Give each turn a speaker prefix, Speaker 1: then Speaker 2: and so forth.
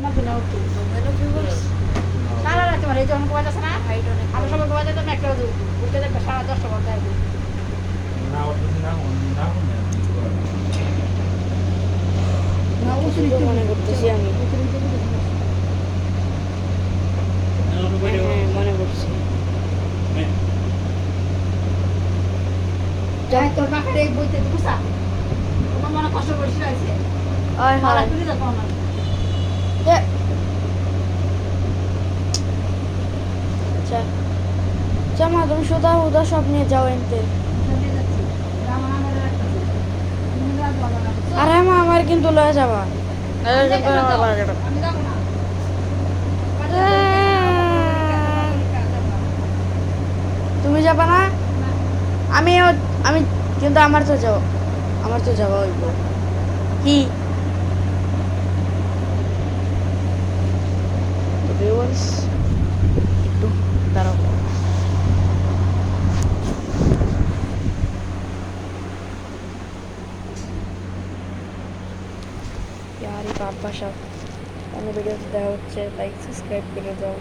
Speaker 1: তোমার জন্য ওকে সারা রাত তোমার এই যখন কোয়া যাচ্ছে না আমি সবাই কোয়া যেতাম একটা উঠে দেখবে সারা 10টা বাজে আসবে না উঠে
Speaker 2: মনে করতেছি আমি মনে করছি
Speaker 1: যাই তোর বাকারে এই বইতে বুঝা তোমার মনে কষ্ট করে শিখাইছে
Speaker 2: আর
Speaker 1: মারা
Speaker 2: হয়
Speaker 1: তুলি যা তোমার
Speaker 2: আচ্ছা জামা তুমি সুদা উদা সব নিয়ে যাও এনতে আরে মা আমার কিন্তু লয়ে যাবা তুমি যাবা না আমি কিন্তু আমার তো যাওয়া হইব কি একটু দাঁড়াও यार ये पापा सब ভিডিওতে দেখা হচ্ছে লাইক সাবস্ক্রাইব করে দাও